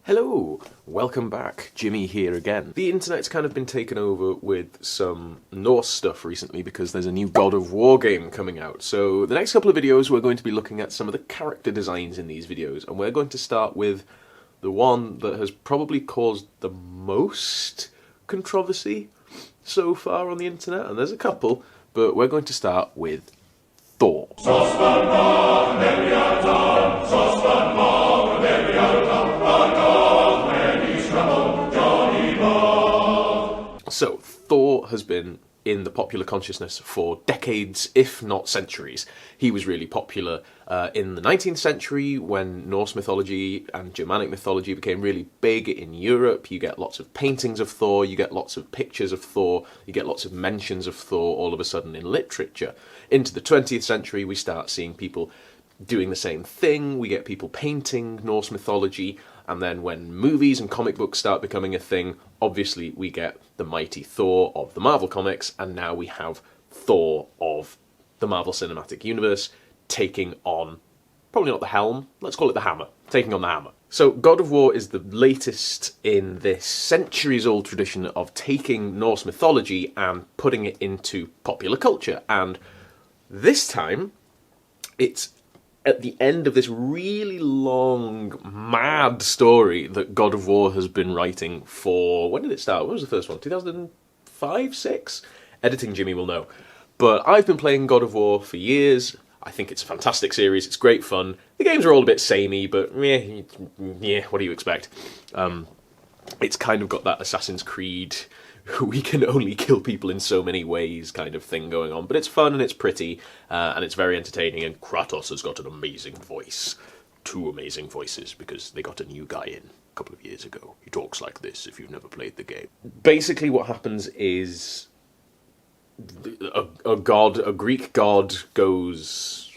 Hello, welcome back, Jimmy here again. The internet's kind of been taken over with some Norse stuff recently because there's a new God of War game coming out. So the next couple of videos we're going to be looking at some of the character designs in these videos, and we're going to start with the one that has probably caused the most controversy so far on the internet, and there's a couple, but we're going to start with Thor. So, Thor has been in the popular consciousness for decades, if not centuries. He was really popular in the 19th century when Norse mythology and Germanic mythology became really big in Europe. You get lots of paintings of Thor, you get lots of pictures of Thor, you get lots of mentions of Thor all of a sudden in literature. Into the 20th century, we start seeing people doing the same thing. We get people painting Norse mythology, and then when movies and comic books start becoming a thing, obviously we get the mighty Thor of the Marvel comics, and now we have Thor of the Marvel Cinematic Universe taking on, probably not the helm, let's call it the hammer, taking on the hammer. So God of War is the latest in this centuries-old tradition of taking Norse mythology and putting it into popular culture, and this time it's at the end of this really long, mad story that God of War has been writing for... When did it start? When was the first one? 2005, 6? Editing Jimmy will know. But I've been playing God of War for years. I think it's a fantastic series. It's great fun. The games are all a bit samey, but yeah, what do you expect? It's kind of got that Assassin's Creed... we can only kill people in so many ways kind of thing going on. But it's fun and it's pretty, and it's very entertaining, and Kratos has got an amazing voice. 2 amazing voices, because they got a new guy in a couple of years ago. He talks like this if you've never played the game. Basically what happens is a Greek god goes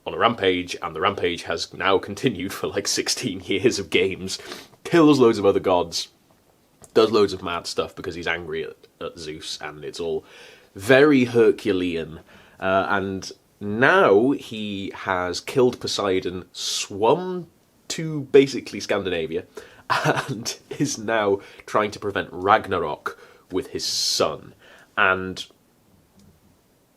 on a rampage, and the rampage has now continued for like 16 years of games, kills loads of other gods, does loads of mad stuff because he's angry at Zeus, and it's all very Herculean. And now he has killed Poseidon, swum to basically Scandinavia, and is now trying to prevent Ragnarok with his son. And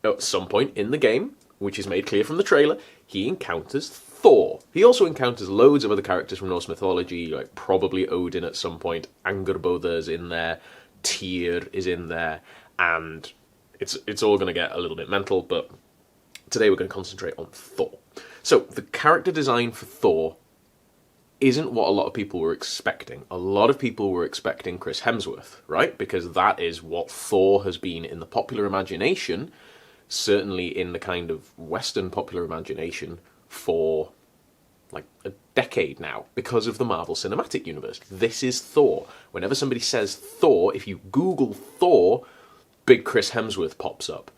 at some point in the game, which is made clear from the trailer, he encounters Thor. He also encounters loads of other characters from Norse mythology, like probably Odin at some point, Angerbođe is in there, Tyr is in there, and it's all going to get a little bit mental, but today we're going to concentrate on Thor. So, the character design for Thor isn't what a lot of people were expecting. A lot of people were expecting Chris Hemsworth, right? Because that is what Thor has been in the popular imagination, certainly in the kind of Western popular imagination, for like a decade now, because of the Marvel Cinematic Universe. This is Thor. Whenever somebody says Thor, if you Google Thor, big Chris Hemsworth pops up.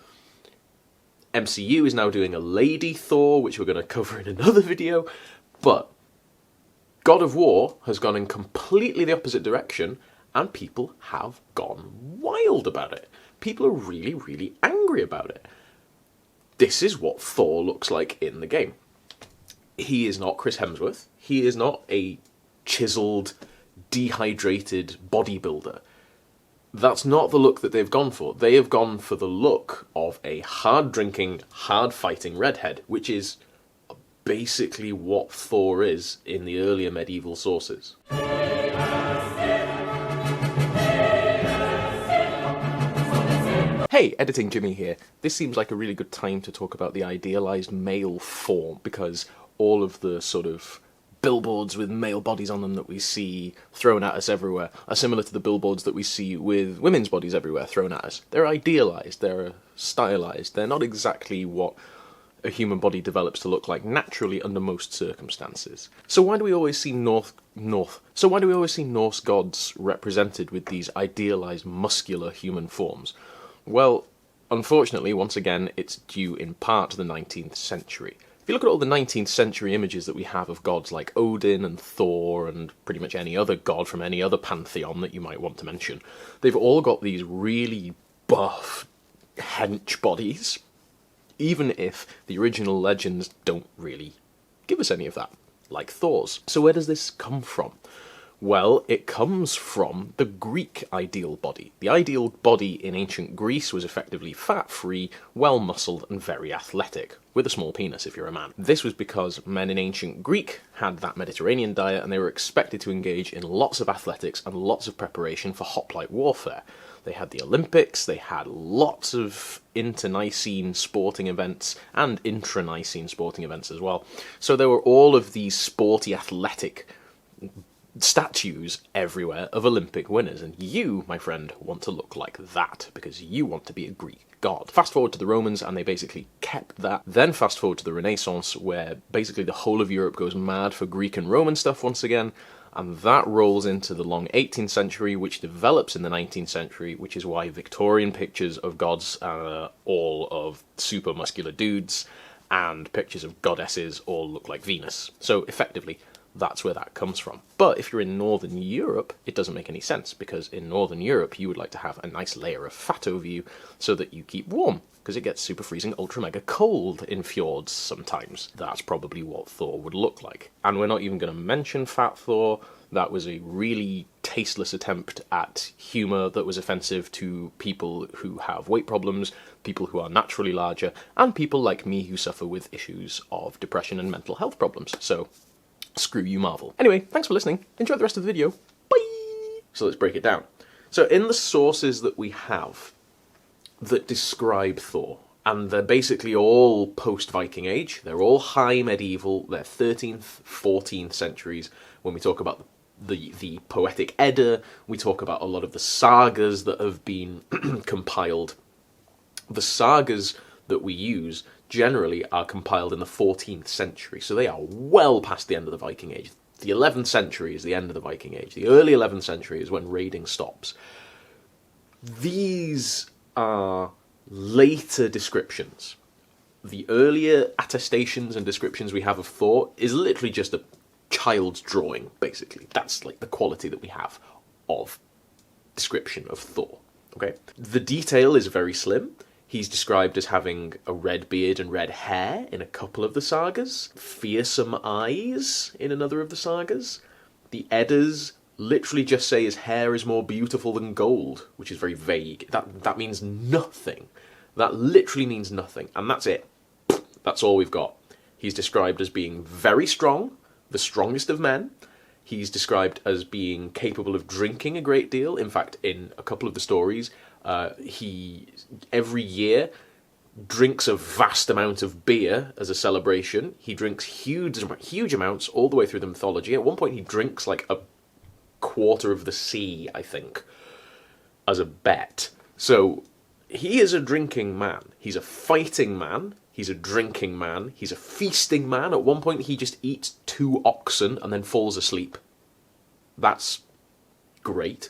MCU is now doing a lady Thor, which we're going to cover in another video, but God of War has gone in completely the opposite direction, and people have gone wild about it. People are really, really angry about it. This is what Thor looks like in the game. He is not Chris Hemsworth. He is not a chiseled, dehydrated bodybuilder. That's not the look that they've gone for. They have gone for the look of a hard-drinking, hard-fighting redhead, which is basically what Thor is in the earlier medieval sources. Hey, Editing Jimmy here. This seems like a really good time to talk about the idealized male form, because all of the sort of billboards with male bodies on them that we see thrown at us everywhere are similar to the billboards that we see with women's bodies everywhere thrown at us. They're idealized, they're stylized, they're not exactly what a human body develops to look like naturally under most circumstances. So why do we always see Norse gods represented with these idealized muscular human forms? Well, unfortunately, once again, it's due in part to the 19th century. If you look at all the 19th century images that we have of gods like Odin and Thor and pretty much any other god from any other pantheon that you might want to mention, they've all got these really buff hench bodies, even if the original legends don't really give us any of that. like Thor's. So where does this come from? Well, it comes from the Greek ideal body. The ideal body in ancient Greece was effectively fat-free, well-muscled, and very athletic, with a small penis if you're a man. This was because men in ancient Greek had that Mediterranean diet, and they were expected to engage in lots of athletics and lots of preparation for hoplite warfare. They had the Olympics, they had lots of inter-Nicene sporting events, and intra-Nicene sporting events as well. So there were all of these sporty, athletic statues everywhere of Olympic winners, and you, my friend, want to look like that, because you want to be a Greek god. Fast forward to the Romans, and they basically kept that. Then fast forward to the Renaissance, where basically the whole of Europe goes mad for Greek and Roman stuff once again, and that rolls into the long 18th century, which develops in the 19th century, which is why Victorian pictures of gods are all of super muscular dudes, and pictures of goddesses all look like Venus. So effectively, that's where that comes from. But if you're in Northern Europe, it doesn't make any sense, because in Northern Europe you would like to have a nice layer of fat over you so that you keep warm, because it gets super freezing ultra mega cold in fjords sometimes. That's probably what Thor would look like. And we're not even going to mention Fat Thor. That was a really tasteless attempt at humour that was offensive to people who have weight problems, people who are naturally larger, and people like me who suffer with issues of depression and mental health problems. So screw you, Marvel. Anyway, thanks for listening. Enjoy the rest of the video. Bye! So let's break it down. So in the sources that we have that describe Thor, and they're basically all post-Viking Age, they're all high medieval, they're 13th, 14th centuries. When we talk about the poetic Edda, we talk about a lot of the sagas that have been compiled. The sagas that we use generally are compiled in the 14th century, so they are well past the end of the Viking Age. The 11th century is the end of the Viking Age. The early 11th century is when raiding stops. These are later descriptions. The earlier attestations and descriptions we have of Thor is literally just a child's drawing, basically. That's like the quality that we have of description of Thor. Okay? The detail is very slim. He's described as having a red beard and red hair in a couple of the sagas, fearsome eyes in another of the sagas. The Eddas literally just say his hair is more beautiful than gold, which is very vague. That means nothing. That literally means nothing, and that's it. That's all we've got. He's described as being very strong, the strongest of men. He's described as being capable of drinking a great deal. In fact, in a couple of the stories, he every year drinks a vast amount of beer as a celebration. He drinks huge amounts all the way through the mythology. At one point he drinks like a quarter of the sea, I think, as a bet. So he is a drinking man. He's a fighting man. He's a drinking man. He's a feasting man. At one point he just eats 2 oxen and then falls asleep. That's great.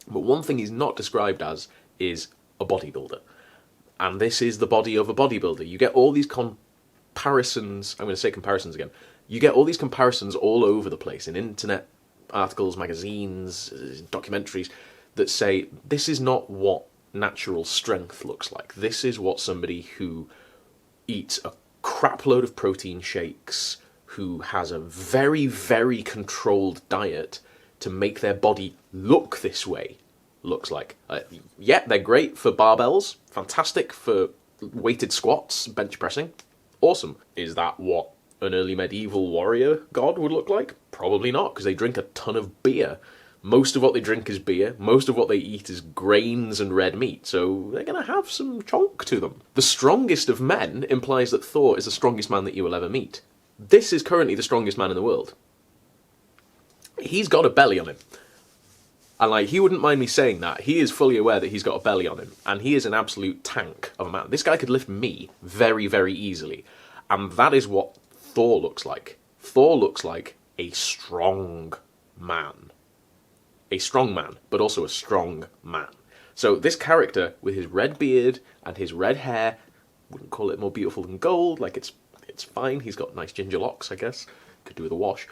But one thing he's not described as is a bodybuilder. And this is the body of a bodybuilder. You get all these comparisons, I'm going to say comparisons again, you get all these comparisons all over the place in internet articles, magazines, documentaries that say this is not what natural strength looks like. This is what somebody who eats a crap load of protein shakes, who has a very, very controlled diet to make their body look this way, looks like. Yeah, they're great for barbells, fantastic for weighted squats, bench pressing, awesome. Is that what an early medieval warrior god would look like? Probably not, because they drink a ton of beer. Most of what they drink is beer, most of what they eat is grains and red meat, so they're going to have some chonk to them. The strongest of men implies that Thor is the strongest man that you will ever meet. This is currently the strongest man in the world. He's got a belly on him. And like, he wouldn't mind me saying that. He is fully aware that he's got a belly on him. And he is an absolute tank of a man. This guy could lift me very, very easily. And that is what Thor looks like. Thor looks like a strong man. A strong man, but also a strong man. So this character, with his red beard and his red hair, wouldn't call it more beautiful than gold. Like, it's fine. He's got nice ginger locks, I guess. Could do with a wash.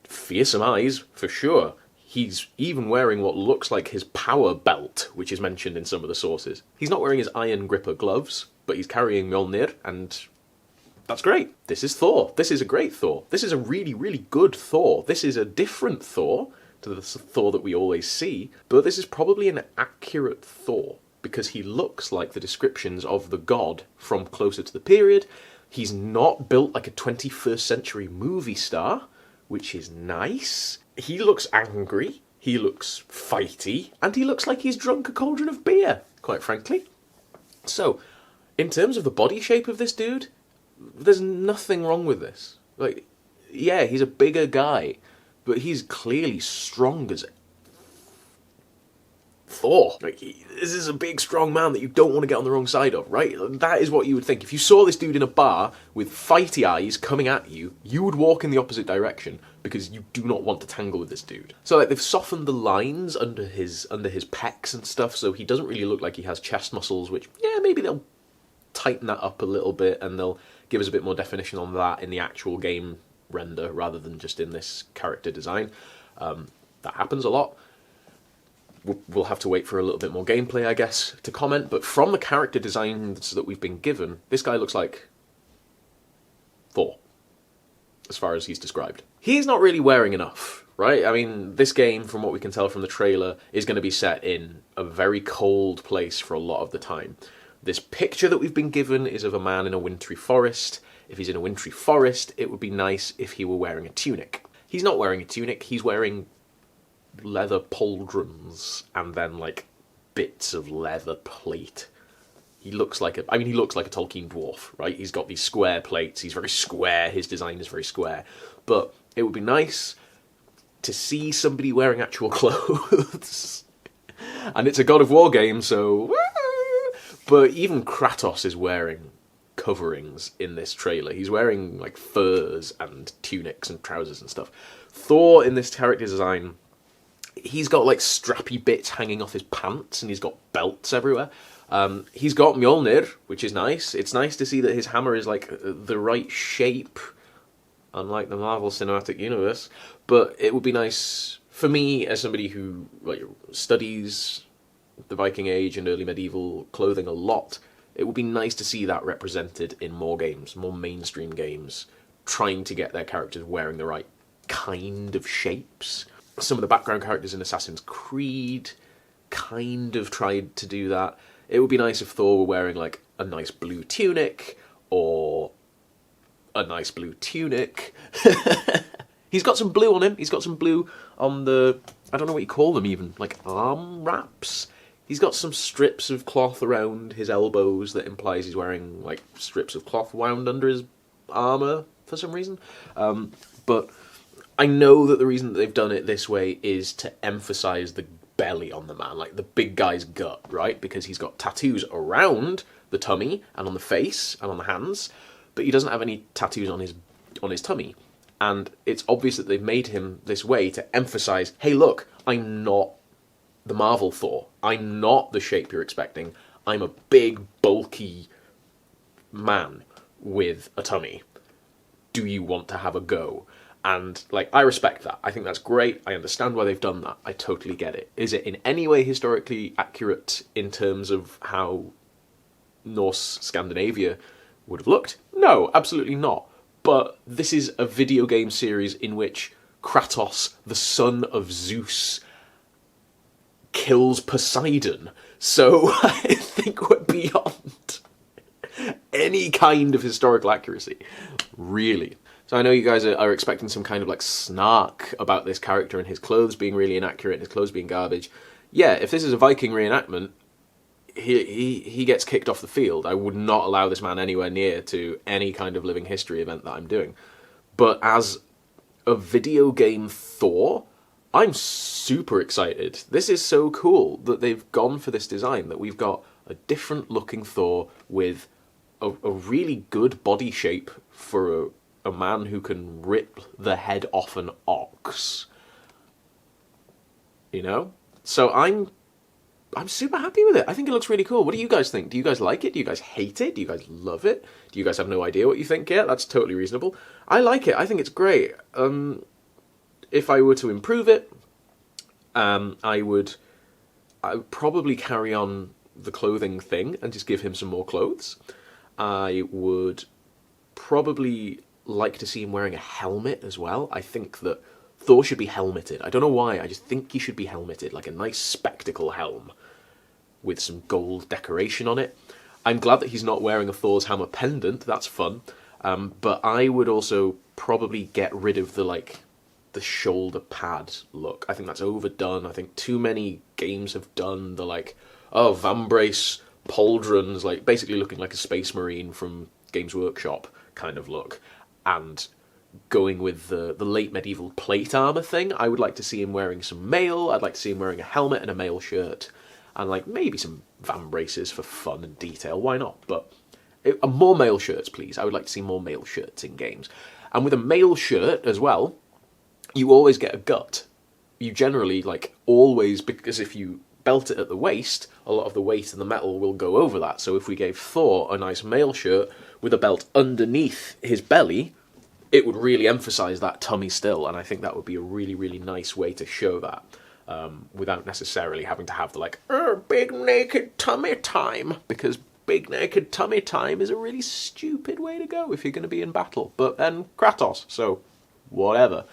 Fearsome eyes, for sure. He's even wearing what looks like his power belt, which is mentioned in some of the sources. He's not wearing his iron gripper gloves, but he's carrying Mjolnir, and That's great. This is Thor. This is a great Thor. This is a really, really good Thor. This is a different Thor to the Thor that we always see, but this is probably an accurate Thor because he looks like the descriptions of the god from closer to the period. He's not built like a 21st century movie star, which is nice. He looks angry, he looks fighty, and he looks like he's drunk a cauldron of beer, quite frankly. So, in terms of the body shape of this dude, there's nothing wrong with this. Like, yeah, he's a bigger guy, but he's clearly strong as Thor. Like, this is a big, strong man that you don't want to get on the wrong side of, right? That is what you would think. If you saw this dude in a bar with fighty eyes coming at you, you would walk in the opposite direction because you do not want to tangle with this dude. So, like, they've softened the lines under his pecs and stuff, so he doesn't really look like he has chest muscles, which, yeah, maybe they'll tighten that up a little bit and they'll give us a bit more definition on that in the actual game render rather than just in this character design. That happens a lot. We'll have to wait for a little bit more gameplay, I guess, to comment, but from the character designs that we've been given, this guy looks like Thor, as far as he's described. He's not really wearing enough, right? I mean, this game, from what we can tell from the trailer, is going to be set in a very cold place for a lot of the time. This picture that we've been given is of a man in a wintry forest. If he's in a wintry forest, it would be nice if he were wearing a tunic. He's not wearing a tunic, he's wearing leather pauldrons and then like bits of leather plate. He looks like a Tolkien dwarf, right? He's got these square plates, he's very square, his design is very square. But it would be nice to see somebody wearing actual clothes. And it's a God of War game, so... But even Kratos is wearing coverings in this trailer. He's wearing like furs and tunics and trousers and stuff. Thor in this character design, he's got like strappy bits hanging off his pants and he's got belts everywhere. He's got Mjolnir, which is nice. It's nice to see that his hammer is like the right shape, unlike the Marvel Cinematic Universe. But it would be nice for me, as somebody who like studies the Viking Age and early medieval clothing a lot, it would be nice to see that represented in more games, more mainstream games, trying to get their characters wearing the right kind of shapes. Some of the background characters in Assassin's Creed kind of tried to do that. It would be nice if Thor were wearing like a nice blue tunic, or a nice blue tunic. He's got some blue on him. He's got some blue on the, I don't know what you call them even, like arm wraps. He's got some strips of cloth around his elbows that implies he's wearing like strips of cloth wound under his armour for some reason. But I know that the reason that they've done it this way is to emphasise the belly on the man, like the big guy's gut, right? Because he's got tattoos around the tummy and on the face and on the hands, but he doesn't have any tattoos on his tummy. And it's obvious that they've made him this way to emphasise, hey look, I'm not the Marvel Thor. I'm not the shape you're expecting. I'm a big, bulky man with a tummy. Do you want to have a go? And, like, I respect that. I think that's great. I understand why they've done that. I totally get it. Is it in any way historically accurate in terms of how Norse Scandinavia would have looked? No, absolutely not. But this is a video game series in which Kratos, the son of Zeus, kills Poseidon. So I think we're beyond any kind of historical accuracy, really. So I know you guys are expecting some kind of like snark about this character and his clothes being really inaccurate and his clothes being garbage. Yeah, if this is a Viking reenactment, he gets kicked off the field. I would not allow this man anywhere near to any kind of living history event that I'm doing. But as a video game Thor, I'm super excited. This is so cool that they've gone for this design, that we've got a different looking Thor with a really good body shape for a man who can rip the head off an ox. You know? So I'm super happy with it. I think it looks really cool. What do you guys think? Do you guys like it? Do you guys hate it? Do you guys love it? Do you guys have no idea what you think yet? That's totally reasonable. I like it. I think it's great. If I were to improve it, I would probably carry on the clothing thing and just give him some more clothes. I would probably like to see him wearing a helmet as well. I think that Thor should be helmeted. I don't know why, I just think he should be helmeted, like a nice spectacle helm with some gold decoration on it. I'm glad that he's not wearing a Thor's hammer pendant, that's fun. But I would also probably get rid of the shoulder pad look. I think that's overdone. I think too many games have done the vambrace pauldrons, like basically looking like a space marine from Games Workshop kind of look, and going with the late medieval plate armor thing. I would like to see him wearing some mail. I'd like to see him wearing a helmet and a mail shirt, and like maybe some vambraces for fun and detail. Why not? But more mail shirts, please. I would like to see more mail shirts in games. And with a mail shirt as well, you always get a gut. You generally, always, because if you belt it at the waist, a lot of the weight and the metal will go over that. So if we gave Thor a nice mail shirt with a belt underneath his belly, it would really emphasize that tummy still, and I think that would be a really, really nice way to show that, without necessarily having to have the big naked tummy time, because big naked tummy time is a really stupid way to go if you're going to be in battle. But then Kratos, so whatever.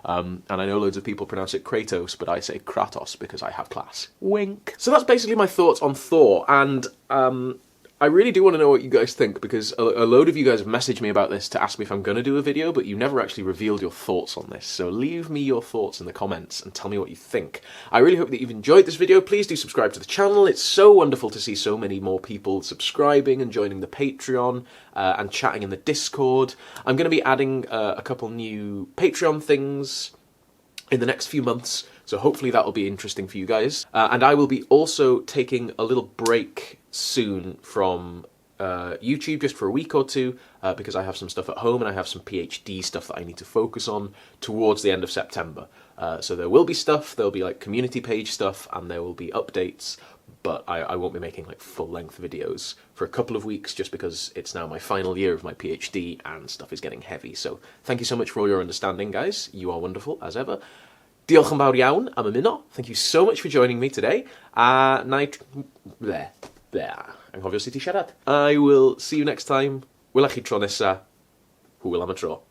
And I know loads of people pronounce it Kratos, but I say Kratos because I have class. Wink. So that's basically my thoughts on Thor, and I really do want to know what you guys think, because a load of you guys have messaged me about this to ask me if I'm going to do a video, but you never actually revealed your thoughts on this. So leave me your thoughts in the comments and tell me what you think. I really hope that you've enjoyed this video. Please do subscribe to the channel. It's so wonderful to see so many more people subscribing and joining the Patreon and chatting in the Discord. I'm going to be adding a couple new Patreon things in the next few months, so hopefully that will be interesting for you guys. And I will be also taking a little break soon from YouTube, just for a week or two, because I have some stuff at home and I have some PhD stuff that I need to focus on towards the end of September. So there will be stuff, there'll be community page stuff, and there will be updates, but I won't be making full-length videos for a couple of weeks, just because it's now my final year of my PhD and stuff is getting heavy. So thank you so much for all your understanding, guys. You are wonderful, as ever. Diolch yn fawr iawn am ymuno. Thank you so much for joining me today. Anghofio sut i siarad. I will see you next time. Wylach chi tro nesa. Hwyl am y tro.